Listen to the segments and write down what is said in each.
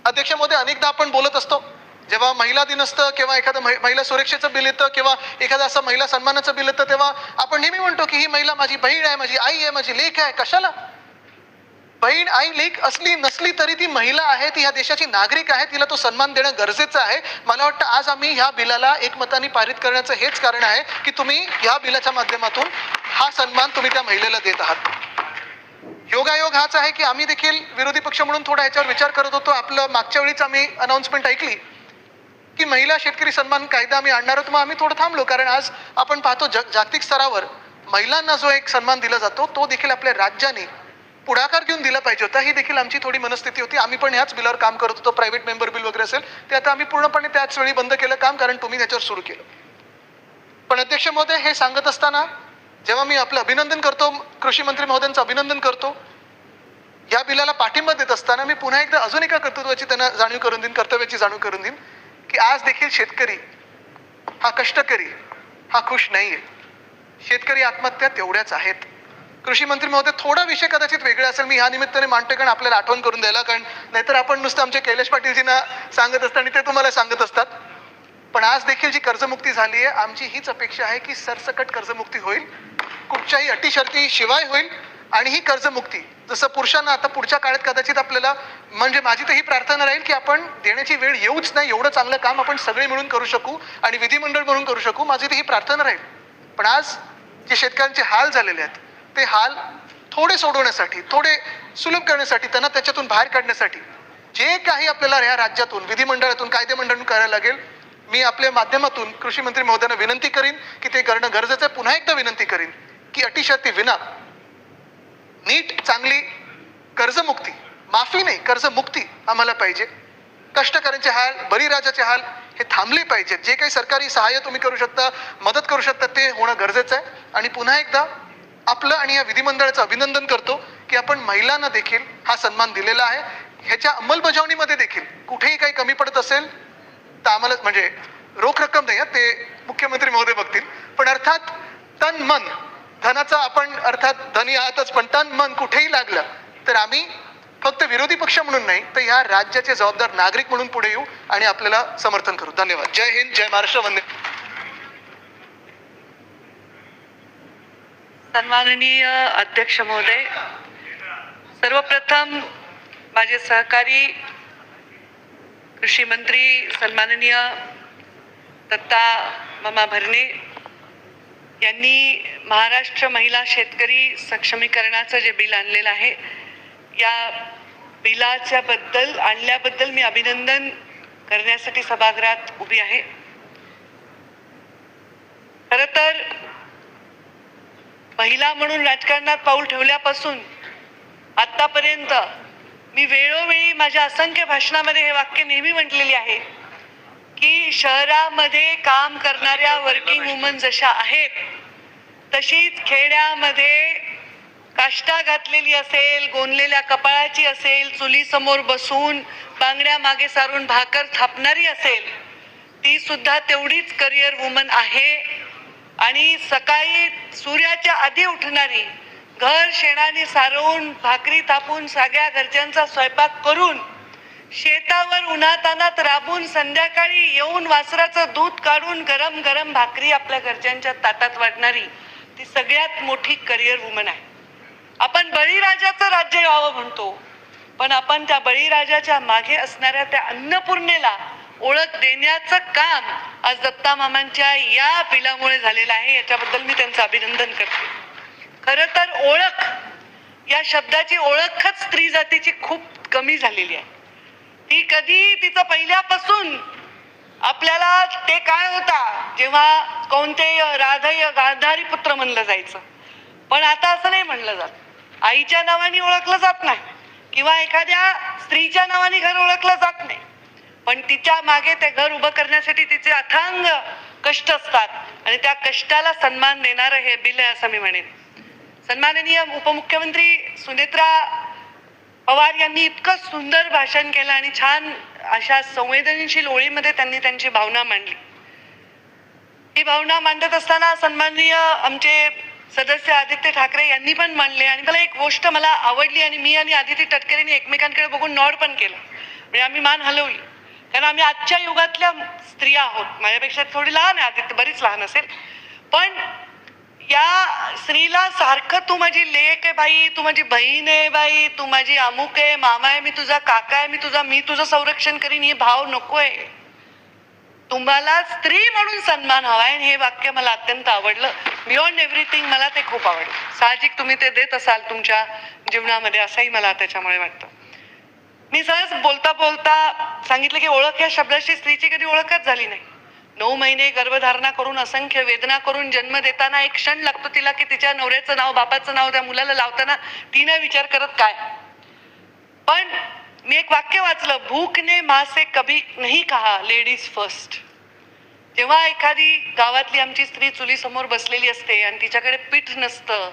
अध्यक्ष महोदय, अनेकदा आपण बोलत असतो, जेव्हा महिला दिन असतं किंवा एखादं महिला सुरक्षेचं बिल येतं किंवा एखादं असं महिला सन्मानाचं बिल येतं, तेव्हा आपण नेहमी म्हणतो की ही महिला माझी बहीण आहे, माझी आई आहे, माझी लेक आहे. कशाला? बहीण, आई, लेक असली नसली तरी ती महिला आहे, ती ह्या देशाची नागरिक आहे, तिला तो सन्मान देणं गरजेचं आहे. मला वाटतं आज आम्ही ह्या बिलाला एकमताने पारित करण्याचं हेच कारण आहे की तुम्ही ह्या बिलाच्या माध्यमातून हा सन्मान तुम्ही त्या महिलेला देत आहात. योगायोग हाच आहे की आम्ही देखील विरोधी पक्ष म्हणून थोडा याच्यावर विचार करत होतो. आपलं मागच्या वेळीच आम्ही अनाउन्समेंट ऐकली की महिला शेतकरी सन्मान कायदा आम्ही आणणार आहोत. मग आम्ही थोडं थांबलो, कारण आज आपण पाहतो जागतिक स्तरावर महिलांना जो एक सन्मान दिला जातो तो देखील आपल्या राज्याने पुढाकार घेऊन दिला पाहिजे होता. ही देखील आमची थोडी मनस्थिती होती. आम्ही पण याच बिलावर काम करत होतो. प्रायव्हेट मेंबर बिल वगैरे असेल ते आता आम्ही पूर्णपणे त्याच वेळी बंद केलं काम, कारण तुम्ही त्याच्यावर सुरू केलं. पण अध्यक्ष महोदय, हे सांगत असताना जेव्हा मी आपलं अभिनंदन करतो, कृषी मंत्री महोदयांचं अभिनंदन करतो, या बिलाला पाठिंबा देत असताना मी पुन्हा एकदा अजून एका कर्तृत्वाची त्यांना जाणीव करून देईन, कर्तव्याची जाणीव करून देईन की आज देखील शेतकरी हा कष्टकरी हा खुश नाहीये. शेतकरी आत्महत्या तेवढ्याच आहेत. कृषी मंत्री महोदय, थोडा विषय कदाचित वेगळा असेल, मी ह्या निमित्ताने मांडतो कारण आपल्याला आठवण करून द्यायला, कारण नाहीतर आपण नुसतं आमच्या कैलाश पाटीलजींना सांगत असतात आणि ते तुम्हाला सांगत असतात. पण आज देखील जी कर्जमुक्ती झाली आहे, आमची हीच अपेक्षा आहे की सरसकट कर्जमुक्ती होईल, कुठच्याही अटी शर्ती शिवाय होईल. आणि ही कर्जमुक्ती जसं पुरुषांना आता पुढच्या काळात कदाचित आपल्याला, म्हणजे माझी तर ही प्रार्थना राहील की आपण देण्याची वेळ येऊच नाही, एवढं चांगलं काम आपण सगळे मिळून करू शकू आणि विधिमंडळ म्हणून करू शकू. माझी तर ही प्रार्थना राहील. पण आज जे शेतकऱ्यांचे हाल झालेले आहेत ते हाल थोडे सोडवण्यासाठी, थोडे सुलभ करण्यासाठी, त्यांना त्याच्यातून बाहेर काढण्यासाठी जे काही आपल्याला या राज्यातून विधिमंडळातून कायदेमंडळातून करायला लागेल, मी आपल्या माध्यमातून कृषी मंत्री महोदयांना विनंती करीन की ते करणं गरजेचं आहे. पुन्हा एकदा विनंती करीन की अटी शर्ती विना नीट चांगली कर्जमुक्ती, माफी नाही कर्जमुक्ती आम्हाला पाहिजे. कष्टकऱ्यांचे हाल, बळीराजाचे हाल हे थांबले पाहिजेत. जे काही सरकारी सहाय्य तुम्ही करू शकता, मदत करू शकता, ते होणं गरजेचं आहे. आणि पुन्हा एकदा आपलं आणि या विधिमंडळाचं अभिनंदन करतो की आपण महिलांना देखील हा सन्मान दिलेला आहे. ह्याच्या अंमलबजावणीमध्ये देखील कुठेही काही कमी पडत असेल तर आम्हाला, म्हणजे रोख रक्कम नाही, ते मुख्यमंत्री महोदय बघतील, पण अर्थात तन मन, धनाचा आपण अर्थात धनी आहातच, पण तन मन कुठेही लागलं तर आम्ही फक्त विरोधी पक्ष म्हणून नाही तर या राज्याचे जबाबदार नागरिक म्हणून पुढे येऊ आणि आपल्याला समर्थन करू. धन्यवाद. जय हिंद, जय महाराष्ट्र, वंदे. सन्माननीय अध्यक्ष महोदय, सर्वप्रथम माझे सहकारी कृषी मंत्री सन्माननीय दत्ता मामा भरणे यांनी महाराष्ट्र महिला शेतकरी सक्षमीकरणाचं जे बिल आणलेलं आहे, या बिलाच्या बद्दल आणल्याबद्दल मी अभिनंदन करण्यासाठी सभागृहात उभी आहे. खरं तर महिला म्हणून राजकारणात पाऊल ठेवल्यापासून आतापर्यंत मी वेळोवेळी माझ्या असंख्य भाषणामध्ये हे वाक्य नेहमी म्हटलेले आहे की शहरामध्ये काम करणाऱ्या वर्किंग वुमन जशा आहेत तशीच खेड्यामध्ये काष्टा घातलेली असेल, गोंदलेल्या कपाळाची असेल, चुलीसमोर बसून बांगड्या मागे सारून भाकर थापणारी असेल, ती सुद्धा तेवढीच करिअर वुमन आहे. आणि सकाळी सूर्याच्या आधी उठणारी, घर शेणाने सारवून भाकरी थापून सगळ्या घरच्यांचा स्वयंपाक करून शेतावर उन्हातानात राबून संध्याकाळी येऊन वासराचं दूध काढून गरम गरम भाकरी आपल्या घरच्यांच्या ताटात वाटणारी ती सगळ्यात मोठी करिअर वुमन आहे. आपण बळीराजाचं राज्य व्हावं म्हणतो, पण आपण त्या बळीराजाच्या मागे असणाऱ्या त्या अन्नपूर्णेला ओळख देण्याचं काम आज दत्ता मामांच्या या बिलामुळे झालेलं आहे. याच्याबद्दल मी त्यांचं अभिनंदन करते. खरं तर ओळख या शब्दाची ओळखच स्त्री जातीची खूप कमी झालेली आहे. ती कधी तिचं पहिल्यापासून आपल्याला ते काय होता जेव्हा कोणते राधय गाधारी पुत्र म्हणलं जायचं, पण आता असं नाही म्हणलं जात. आईच्या नावाने ओळखलं जात नाही किंवा एखाद्या स्त्रीच्या नावाने घर ओळखलं जात नाही, पण तिच्या मागे ते घर उभं करण्यासाठी तिचे अथांग कष्ट असतात आणि त्या कष्टाला सन्मान देणारं हे बिल आहे असं मी म्हणेन. सन्माननीय उपमुख्यमंत्री सुनेत्रा पवार यांनी इतकं सुंदर भाषण केलं आणि छान अशा संवेदनशील ओळीमध्ये त्यांनी त्यांची भावना मांडली. ही भावना मांडत असताना सन्माननीय आमचे सदस्य आदित्य ठाकरे यांनी पण मांडले आणि मला एक गोष्ट मला आवडली आणि मी आणि आदित्य तटकरेंनी एकमेकांकडे बघून नॉड पण केलं. म्हणजे आम्ही मान हलवली, कारण आम्ही आजच्या युगातल्या स्त्रिया आहोत. माझ्यापेक्षा थोडी लहान आहे, आदित्य बरीच लहान असेल, पण या स्त्रीला सारखं तू माझी लेक आहे बाई, तू माझी बहीण आहे बाई, तू माझी अमुक आहे, मामा आहे, मी तुझा काका आहे, मी तुझं संरक्षण करीन, हे भाव नकोय. तुम्हाला स्त्री म्हणून सन्मान हवाय, आणि हे वाक्य मला अत्यंत आवडलं. बियॉन्ड एव्हरीथिंग मला ते खूप आवडलं. साहजिक तुम्ही ते देत असाल तुमच्या जीवनामध्ये, असंही मला त्याच्यामुळे वाटतं. मी सहज बोलता बोलता सांगितलं की ओळख या शब्दाशी स्त्रीची कधी ओळखच झाली नाही. 9 महिने गर्भधारणा करून, असंख्य वेदना करून, जन्म देताना एक क्षण लागतो तिला की तिच्या नवऱ्याचं नाव, बापाचं नाव त्या मुलाला लावताना ती नाही विचार करत काय. पण मी एक वाक्य वाचलं, भूख ने माँ से कभी नहीं कहा लेडीज फर्स्ट. जेव्हा एखादी गावातली आमची स्त्री चुलीसमोर बसलेली असते आणि तिच्याकडे पीठ नसतं,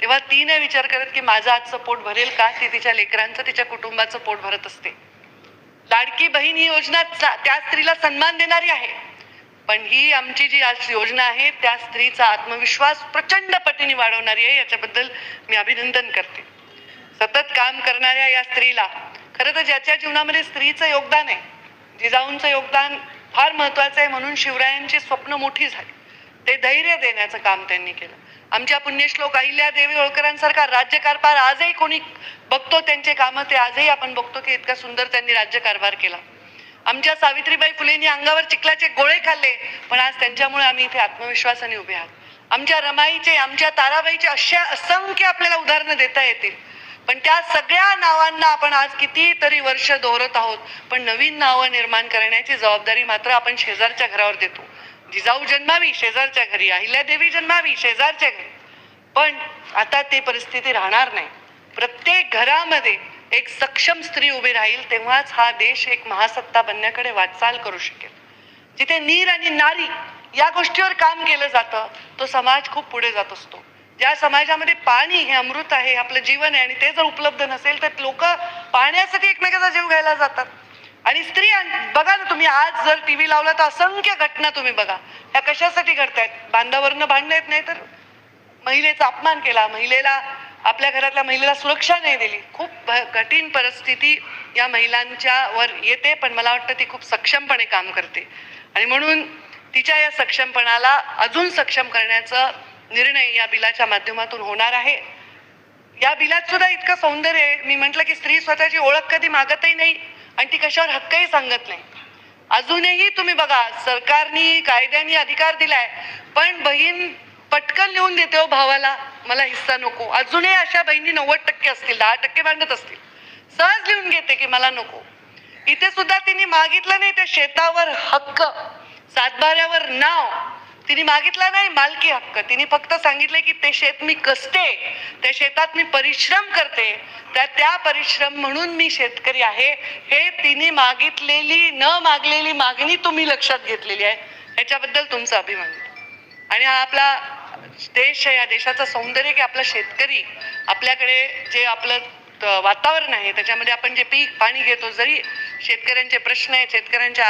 तेव्हा ती नाही विचार करत की माझं आजचं पोट भरेल का. ती तिच्या लेकरांचं, तिच्या कुटुंबाचं पोट भरत असते. लाडकी बहीण ही योजना त्या स्त्रीला सन्मान देणारी आहे, पण ही आमची जी आज योजना आहे त्या स्त्रीचा आत्मविश्वास प्रचंड पटीने वाढवणारी आहे. याच्याबद्दल मी अभिनंदन करते. सतत काम करणाऱ्या या स्त्रीला, खरं तर ज्याच्या जीवनामध्ये स्त्रीचं योगदान आहे, जिजाऊंचं योगदान फार महत्वाचं आहे, म्हणून शिवरायांची स्वप्न मोठी झाली. ते धैर्य देण्याचं काम त्यांनी केलं. आमच्या पुण्यश्लोक अहिल्यादेवी होळकरांसारखा राज्यकारभार आजही कोणी बघतो, त्यांचे कामं ते आजही आपण बघतो की इतका सुंदर त्यांनी राज्यकारभार केला. आमच्या सावित्रीबाई फुलेंनी अंगावर चिखलाचे गोळे खाल्ले, पण आज त्यांच्यामुळे आम्ही इथे आत्मविश्वासाने उभे आहोत. आमच्या रमाईचे, आमच्या ताराबाईचे अशा असंख्य आपल्याला उदाहरणं देता येतील, पण त्या सगळ्या नावांना आपण आज कितीतरी वर्ष दोहरत आहोत, पण नवीन नावं निर्माण करण्याची जबाबदारी मात्र आपण शेजारच्या घरावर देतो. जिजाऊ जन्मावी शेजारच्या घरी, अहिल्यादेवी जन्मावी शेजारच्या घरी, पण आता ती परिस्थिती राहणार नाही. प्रत्येक घरामध्ये एक सक्षम स्त्री उभी राहील, तेव्हाच हा देश एक महासत्ता बनण्याकडे वाटचाल करू शकेल. जिथे नीर आणि नारी या गोष्टीवर काम केलं जातं, तो समाज खूप पुढे जात असतो. ज्या समाजामध्ये पाणी हे अमृत आहे, आपलं जीवन आहे, आणि ते जर उपलब्ध नसेल तर लोक पाण्यासाठी एकमेकाचा जीव घ्यायला जातात. आणि स्त्री बघा ना तुम्ही, आज जर टीव्ही लावला तर असंख्य घटना तुम्ही बघा, त्या कशासाठी घडतायत. बांधावरनं भांडणं येत नाही तर महिलेचा अपमान केला, महिलेला, आपल्या घरातल्या महिलेला सुरक्षा नाही दिली. खूप कठीण परिस्थिती या महिलांच्या वर येते, पण मला वाटतं ती खूप सक्षमपणे काम करते, आणि म्हणून तिच्या या सक्षमपणाला अजून सक्षम करण्याचा निर्णय या बिलाच्या माध्यमातून होणार आहे. या बिलात सुद्धा इतकं सौंदर्य आहे. मी म्हटलं की स्त्री स्वतःची ओळख कधी मागतही नाही आणि ती कशावर हक्कही सांगत नाही. अजूनही तुम्ही बघा, सरकारने कायद्याने अधिकार दिलाय, पण बहीण पटकन लिहून देते हो भावाला, मला हिस्सा नको. अजूनही अशा बहिणी 90% असतील, 10% भांडत असतील, सहज लिहून घेते की मला नको. इथे सुद्धा तिने मागितलं नाही त्या शेतावर हक्क, सातबाऱ्यावर नाव तिने मागितला नाही, मालकी हक्क. तिने फक्त सांगितले की ते शेत मी कसते, त्या शेतात मी परिश्रम करते, त्या परिश्रम म्हणून मी शेतकरी आहे. हे तिने मागितलेली न मागलेली मागणी तुम्ही लक्षात घेतलेली आहे, याच्याबद्दल तुमचा अभिमान. आणि हा आपला देश आहे, या देशाचं सौंदर्य की आपला शेतकरी, आपल्याकडे जे आपलं वातावरण आहे त्याच्यामध्ये आपण जे पीक पाणी घेतो, जरी शेतकऱ्यांचे प्रश्न आहेत, शेतकऱ्यांच्या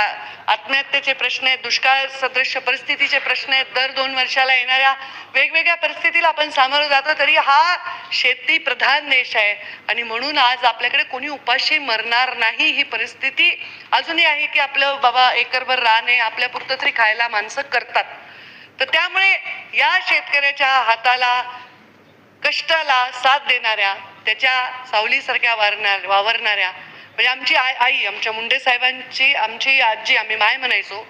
आत्महत्येचे प्रश्न आहेत, दुष्काळ सदृश्य परिस्थितीचे प्रश्न आहेत, दर 2 वर्षाला येणाऱ्या वेगवेगळ्या परिस्थितीला आपण सामोरं जातो, तरी हा शेती प्रधान देश आहे. आणि म्हणून आज आपल्याकडे कोणी उपाशी मरणार नाही ही परिस्थिती अजूनही आहे की आपलं बाबा एकरभर रान आहे, आपल्या पुरतं तरी खायला माणसं करतात. तर त्यामुळे या शेतकऱ्याच्या हाताला, कष्टाला साथ देणाऱ्या, त्याच्या सावलीसारख्या वावरणाऱ्या, म्हणजे आमची आई, आमच्या मुंडे साहेबांची आमची आजी, आम्ही माय म्हणायचो,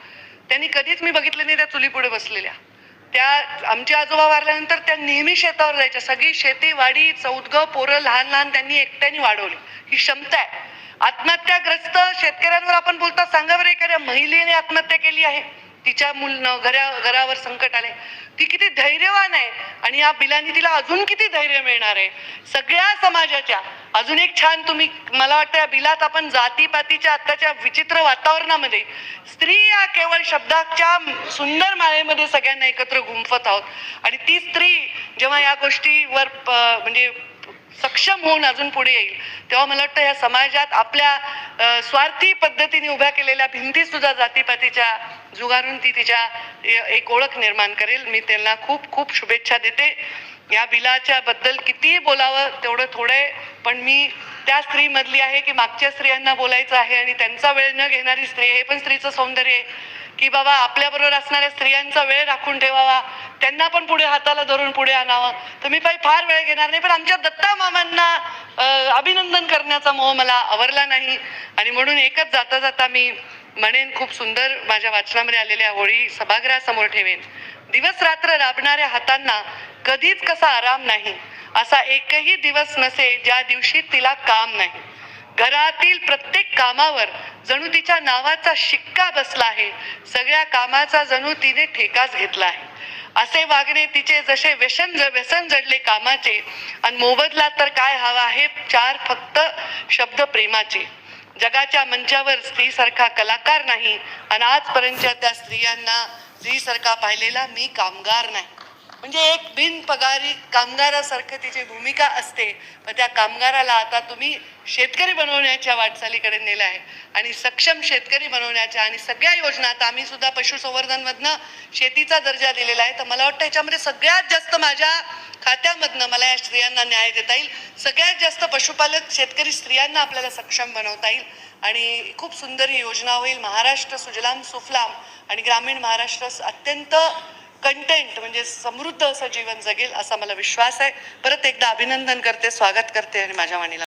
त्यांनी कधीच मी बघितलं नाही त्या चुलीपुढे बसलेल्या. त्या आमचे आजोबा वारल्यानंतर त्या नेहमी शेतावर जायच्या. सगळी शेती वाडी, चौदगं पोरं लहान लहान त्यांनी एकट्याने वाढवली. ही क्षमता आहे. आत्महत्याग्रस्त शेतकऱ्यांवर आपण बोलता, सांगा बरं एखाद्या महिलेने आत्महत्या केली आहे, तिच्या घरावर संकट आले, ती किती धैर्यवान आहे, आणि या बिलांनी तिला अजून किती धैर्य मिळणार आहे सगळ्या समाजाच्या. अजून एक छान, तुम्ही, मला वाटतं या बिलात आपण जातीपातीच्या आत्ताच्या विचित्र वातावरणामध्ये स्त्री या केवळ शब्दाच्या सुंदर माळेमध्ये सगळ्यांना एकत्र गुंफत आहोत. आणि ती स्त्री जेव्हा या गोष्टीवर म्हणजे सक्षम होऊन अजून पुढे येईल, तेव्हा मला वाटतं या समाजात आपल्या स्वार्थी पद्धतीने उभ्या केलेल्या भिंती सुद्धा जातीपातीच्या जुगारून ती तिच्या एक ओळख निर्माण करेल. मी त्यांना खूप खूप शुभेच्छा देते. या बिलाच्या बद्दल किती बोलावं तेवढं थोडं आहे, पण मी त्या स्त्रीमधली आहे की मागच्या स्त्रियांना बोलायचं आहे आणि त्यांचा वेळ न घेणारी स्त्री, हे पण स्त्रीचं सौंदर्य आहे की बाबा आपल्याबरोबर असणाऱ्या स्त्रियांचा वेळ राखून ठेवावा, त्यांना पण पुढे हाताला धरून पुढे आणावं. तर मी फार वेळ घेणार नाही, पण आमच्या दत्ता मामांना अभिनंदन करण्याचा मोह मला आवरला नाही. आणि म्हणून एकच जाता जाता मी म्हणेन, खूप सुंदर माझ्या वाचनामध्ये आलेल्या ओळी सभागृहासमोर ठेवेन. दिवस रात्र राबणाऱ्या हातांना कधीच कसा आराम नाही, असा एकही दिवस नसे ज्या दिवशी तिला काम नाही. घरातील प्रत्येक कामावर जणू तिच्या नावाचा शिक्का बसला आहे, सगळ्या कामाचा जणू तिने ठेकाच घेतला आहे. असे वागणे तिचे जसे व्यसन जडले कामाचे, आणि मोबदला तर काय हवा आहे, चार फक्त शब्द प्रेमाचे. जगाच्या मंचावर स्त्रीसारखा कलाकार नाही, आणि आजपर्यंतच्या त्या स्त्रीसारखा पाहिलेला मी कामगार नाही. म्हणजे एक बिनपगारी कामगारासारखं तिची भूमिका असते, पण त्या कामगाराला आता तुम्ही शेतकरी बनवण्याच्या वाटचालीकडे नेलं आहे, आणि सक्षम शेतकरी बनवण्याच्या, आणि सगळ्या योजना, आता आम्ही सुद्धा पशुसंवर्धनमधनं शेतीचा दर्जा दिलेला आहे. तर मला वाटतं याच्यामध्ये सगळ्यात जास्त माझ्या खात्यामधनं मला या स्त्रियांना न्याय देता येईल. सगळ्यात जास्त पशुपालक शेतकरी स्त्रियांना आपल्याला सक्षम बनवता येईल, आणि खूप सुंदर ही योजना होईल. महाराष्ट्र सुजलाम सुफलाम आणि ग्रामीण महाराष्ट्र अत्यंत कंटेंट म्हणजे समृद्ध असं जीवन जगेल असा मला विश्वास आहे. परत एकदा अभिनंदन करते, स्वागत करते आणि माझ्या वाणीला